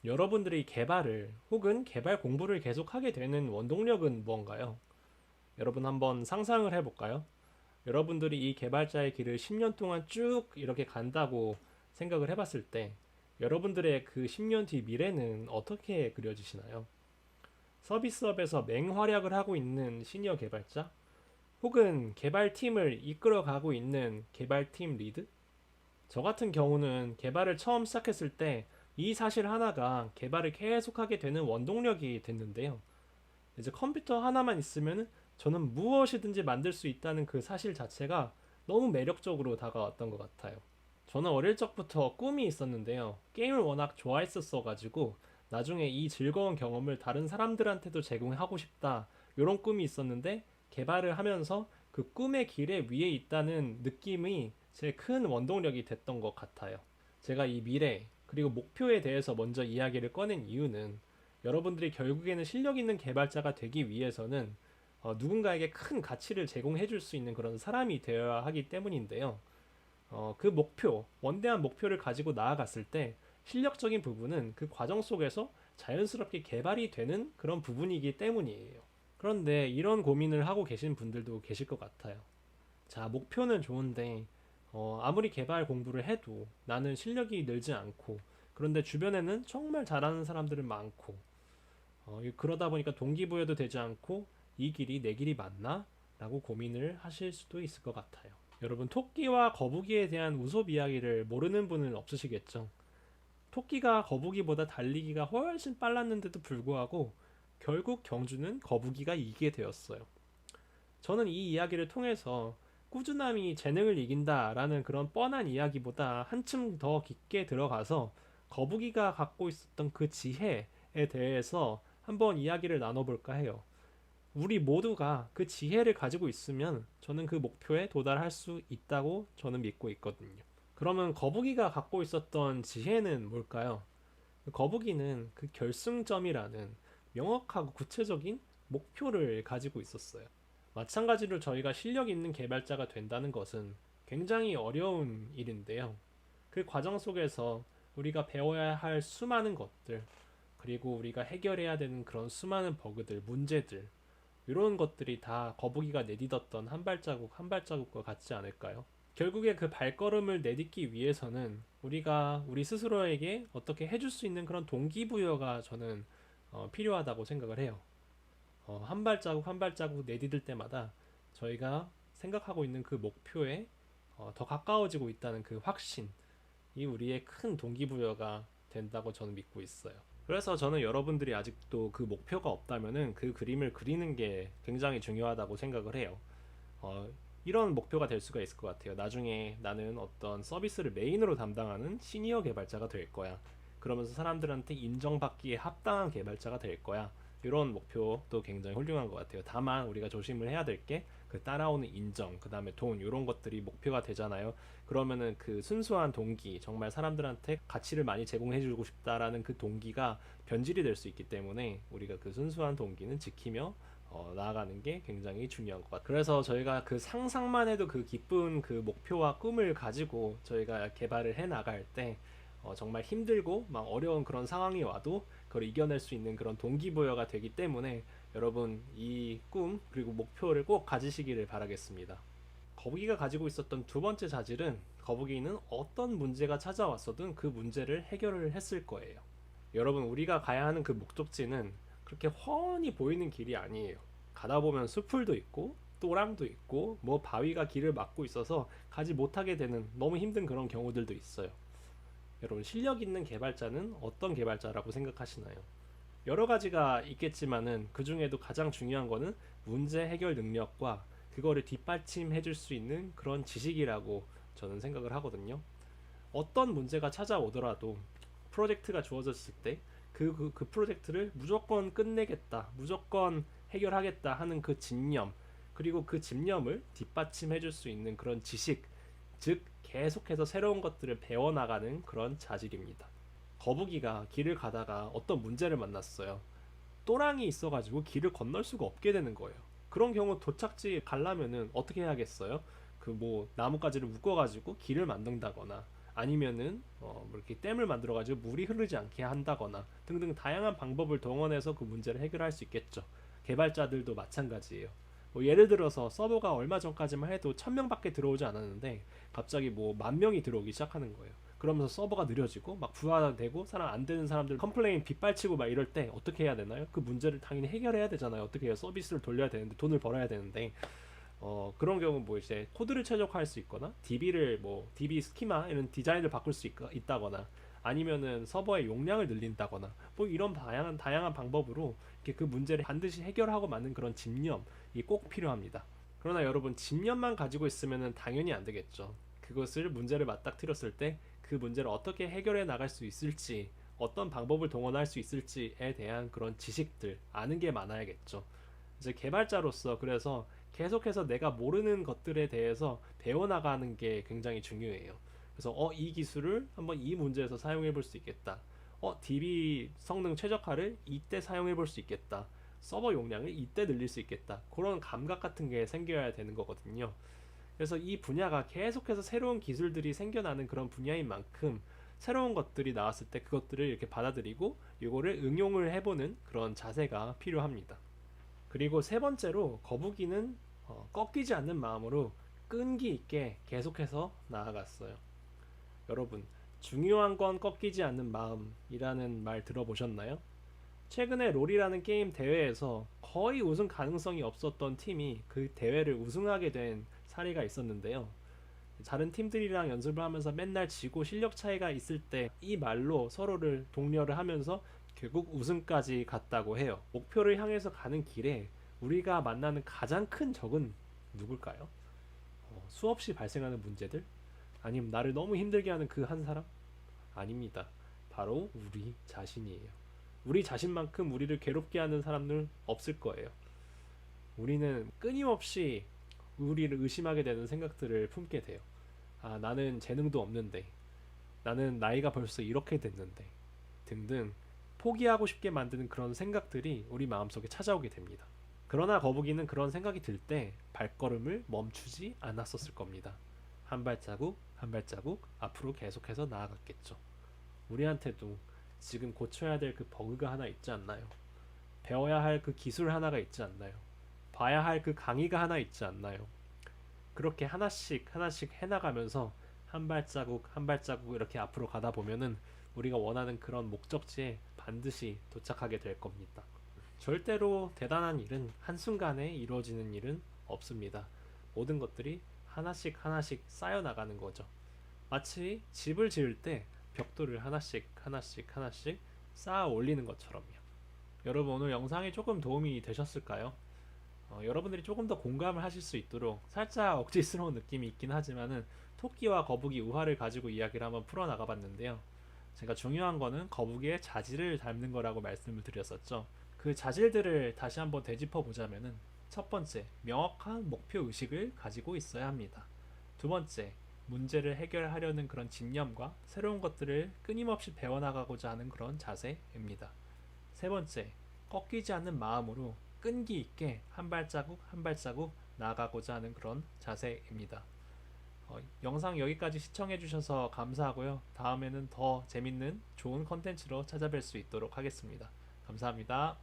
여러분들이 개발을 혹은 개발 공부를 계속하게 되는 원동력은 뭔가요? 여러분 한번 상상을 해볼까요? 여러분들이 이 개발자의 길을 10년 동안 쭉 이렇게 간다고 생각을 해봤을 때 여러분들의 그 10년 뒤 미래는 어떻게 그려지시나요? 서비스업에서 맹활약을 하고 있는 시니어 개발자? 혹은 개발팀을 이끌어가고 있는 개발팀 리드? 저 같은 경우는 개발을 처음 시작했을 때 이 사실 하나가 개발을 계속하게 되는 원동력이 됐는데요. 이제 컴퓨터 하나만 있으면 저는 무엇이든지 만들 수 있다는 그 사실 자체가 너무 매력적으로 다가왔던 것 같아요. 저는 어릴 적부터 꿈이 있었는데요. 게임을 워낙 좋아했었어가지고 나중에 이 즐거운 경험을 다른 사람들한테도 제공하고 싶다. 이런 꿈이 있었는데 개발을 하면서 그 꿈의 길에 위에 있다는 느낌이 제 큰 원동력이 됐던 것 같아요. 제가 이 미래 그리고 목표에 대해서 먼저 이야기를 꺼낸 이유는 여러분들이 결국에는 실력 있는 개발자가 되기 위해서는 누군가에게 큰 가치를 제공해 줄 수 있는 그런 사람이 되어야 하기 때문인데요. 그 목표, 원대한 목표를 가지고 나아갔을 때 실력적인 부분은 그 과정 속에서 자연스럽게 개발이 되는 그런 부분이기 때문이에요. 그런데 이런 고민을 하고 계신 분들도 계실 것 같아요. 자, 목표는 좋은데 아무리 개발 공부를 해도 나는 실력이 늘지 않고 그런데 주변에는 정말 잘하는 사람들은 많고 그러다 보니까 동기부여도 되지 않고 이 길이 내 길이 맞나? 라고 고민을 하실 수도 있을 것 같아요. 여러분, 토끼와 거북이에 대한 우속 이야기를 모르는 분은 없으시겠죠? 토끼가 거북이보다 달리기가 훨씬 빨랐는데도 불구하고 결국 경주는 거북이가 이기게 되었어요. 저는 이 이야기를 통해서 꾸준함이 재능을 이긴다라는 그런 뻔한 이야기보다 한층 더 깊게 들어가서 거북이가 갖고 있었던 그 지혜에 대해서 한번 이야기를 나눠볼까 해요. 우리 모두가 그 지혜를 가지고 있으면 저는 그 목표에 도달할 수 있다고 저는 믿고 있거든요. 그러면 거북이가 갖고 있었던 지혜는 뭘까요? 거북이는 그 결승점이라는 명확하고 구체적인 목표를 가지고 있었어요. 마찬가지로 저희가 실력 있는 개발자가 된다는 것은 굉장히 어려운 일인데요. 그 과정 속에서 우리가 배워야 할 수많은 것들, 그리고 우리가 해결해야 되는 그런 수많은 버그들, 문제들, 이런 것들이 다 거북이가 내딛었던 한 발자국 한 발자국과 같지 않을까요? 결국에 그 발걸음을 내딛기 위해서는 우리가 우리 스스로에게 어떻게 해줄 수 있는 그런 동기부여가 저는 필요하다고 생각을 해요. 한 발자국 한 발자국 내디딜 때마다 저희가 생각하고 있는 그 목표에 더 가까워지고 있다는 그 확신이 우리의 큰 동기부여가 된다고 저는 믿고 있어요. 그래서 저는 여러분들이 아직도 그 목표가 없다면은 그 그림을 그리는 게 굉장히 중요하다고 생각을 해요. 어, 이런 목표가 될 수가 있을 것 같아요. 나중에 나는 어떤 서비스를 메인으로 담당하는 시니어 개발자가 될 거야. 그러면서 사람들한테 인정받기에 합당한 개발자가 될 거야. 이런 목표도 굉장히 훌륭한 것 같아요. 다만 우리가 조심을 해야 될 게 그 따라오는 인정, 그 다음에 돈 이런 것들이 목표가 되잖아요. 그러면은 그 순수한 동기, 정말 사람들한테 가치를 많이 제공해주고 싶다라는 그 동기가 변질이 될 수 있기 때문에 우리가 그 순수한 동기는 지키며 나아가는 게 굉장히 중요한 것 같아요. 그래서 저희가 그 상상만 해도 그 기쁜 그 목표와 꿈을 가지고 저희가 개발을 해 나갈 때 정말 힘들고 막 어려운 그런 상황이 와도 그걸 이겨낼 수 있는 그런 동기부여가 되기 때문에 여러분 이 꿈 그리고 목표를 꼭 가지시기를 바라겠습니다. 거북이가 가지고 있었던 두 번째 자질은 거북이는 어떤 문제가 찾아왔어든 그 문제를 해결을 했을 거예요. 여러분 우리가 가야 하는 그 목적지는 그렇게 훤히 보이는 길이 아니에요. 가다 보면 숲풀도 있고 또랑도 있고 뭐 바위가 길을 막고 있어서 가지 못하게 되는 너무 힘든 그런 경우들도 있어요. 여러분 실력 있는 개발자는 어떤 개발자라고 생각하시나요? 여러 가지가 있겠지만은 그 중에도 가장 중요한 거는 문제 해결 능력과 그거를 뒷받침해 줄 수 있는 그런 지식이라고 저는 생각을 하거든요. 어떤 문제가 찾아오더라도 프로젝트가 주어졌을 때 그 프로젝트를 무조건 끝내겠다, 무조건 해결하겠다 하는 그 집념, 그리고 그 집념을 뒷받침해 줄 수 있는 그런 지식, 즉 계속해서 새로운 것들을 배워나가는 그런 자질입니다. 거북이가 길을 가다가 어떤 문제를 만났어요. 또랑이 있어가지고 길을 건널 수가 없게 되는 거예요. 그런 경우 도착지 가려면은 어떻게 해야겠어요? 그 뭐 나뭇가지를 묶어가지고 길을 만든다거나 아니면은 뭐 이렇게 댐을 만들어 가지고 물이 흐르지 않게 한다거나 등등 다양한 방법을 동원해서 그 문제를 해결할 수 있겠죠. 개발자들도 마찬가지예요. 뭐 예를 들어서 서버가 얼마 전까지만 해도 1000명밖에 들어오지 않았는데 갑자기 뭐 10,000명이 들어오기 시작하는 거예요. 그러면서 서버가 느려지고 막 부하되고 사람 안 되는 사람들 컴플레인 빗발치고 막 이럴 때 어떻게 해야 되나요? 그 문제를 당연히 해결해야 되잖아요. 어떻게 해요? 서비스를 돌려야 되는데 돈을 벌어야 되는데 그런 경우 뭐 이제 코드를 최적화할 수 있거나 DB를 뭐 DB 스키마 이런 디자인을 바꿀 수 있다거나 아니면은 서버의 용량을 늘린다거나 뭐 이런 다양한 방법으로 이렇게 그 문제를 반드시 해결하고 마는 그런 집념이 꼭 필요합니다. 그러나 여러분 집념만 가지고 있으면은 당연히 안 되겠죠. 그것을 문제를 맞닥뜨렸을 때 그 문제를 어떻게 해결해 나갈 수 있을지 어떤 방법을 동원할 수 있을지에 대한 그런 지식들 아는 게 많아야겠죠. 이제 개발자로서 그래서 계속해서 내가 모르는 것들에 대해서 배워나가는 게 굉장히 중요해요. 그래서 이 기술을 한번 이 문제에서 사용해 볼 수 있겠다. DB 성능 최적화를 이때 사용해 볼 수 있겠다. 서버 용량을 이때 늘릴 수 있겠다. 그런 감각 같은 게 생겨야 되는 거거든요. 그래서 이 분야가 계속해서 새로운 기술들이 생겨나는 그런 분야인 만큼 새로운 것들이 나왔을 때 그것들을 이렇게 받아들이고 이거를 응용을 해보는 그런 자세가 필요합니다. 그리고 세 번째로 거북이는 꺾이지 않는 마음으로 끈기 있게 계속해서 나아갔어요. 여러분, 중요한 건 꺾이지 않는 마음이라는 말 들어보셨나요? 최근에 롤이라는 게임 대회에서 거의 우승 가능성이 없었던 팀이 그 대회를 우승하게 된 사례가 있었는데요. 다른 팀들이랑 연습을 하면서 맨날 지고 실력 차이가 있을 때 이 말로 서로를 독려를 하면서 결국 우승까지 갔다고 해요. 목표를 향해서 가는 길에 우리가 만나는 가장 큰 적은 누굴까요? 수없이 발생하는 문제들? 아니면 나를 너무 힘들게 하는 그 한 사람? 아닙니다. 바로 우리 자신이에요. 우리 자신만큼 우리를 괴롭게 하는 사람들 없을 거예요. 우리는 끊임없이 우리를 의심하게 되는 생각들을 품게 돼요. 아, 나는 재능도 없는데, 나는 나이가 벌써 이렇게 됐는데, 등등 포기하고 싶게 만드는 그런 생각들이 우리 마음속에 찾아오게 됩니다. 그러나 거북이는 그런 생각이 들 때 발걸음을 멈추지 않았었을 겁니다. 한 발자국 한 발자국 앞으로 계속해서 나아갔겠죠. 우리한테도 지금 고쳐야 될 그 버그가 하나 있지 않나요? 배워야 할 그 기술 하나가 있지 않나요? 봐야 할 그 강의가 하나 있지 않나요? 그렇게 하나씩 하나씩 해나가면서 한 발자국 한 발자국 이렇게 앞으로 가다 보면은 우리가 원하는 그런 목적지에 반드시 도착하게 될 겁니다. 절대로 대단한 일은 한순간에 이루어지는 일은 없습니다. 모든 것들이 하나씩 하나씩 쌓여 나가는 거죠. 마치 집을 지을 때 벽돌을 하나씩 하나씩 하나씩 쌓아 올리는 것처럼요. 여러분 오늘 영상이 조금 도움이 되셨을까요? 여러분들이 조금 더 공감을 하실 수 있도록 살짝 억지스러운 느낌이 있긴 하지만은 토끼와 거북이 우화를 가지고 이야기를 한번 풀어 나가 봤는데요. 제가 중요한 거는 거북이의 자질을 닮는 거라고 말씀을 드렸었죠. 그 자질들을 다시 한번 되짚어 보자면은 첫 번째, 명확한 목표 의식을 가지고 있어야 합니다. 두 번째, 문제를 해결하려는 그런 집념과 새로운 것들을 끊임없이 배워나가고자 하는 그런 자세입니다. 세 번째, 꺾이지 않는 마음으로 끈기 있게 한 발자국 한 발자국 나아가고자 하는 그런 자세입니다. 영상 여기까지 시청해 주셔서 감사하고요. 다음에는 더 재밌는 좋은 컨텐츠로 찾아뵐 수 있도록 하겠습니다. 감사합니다.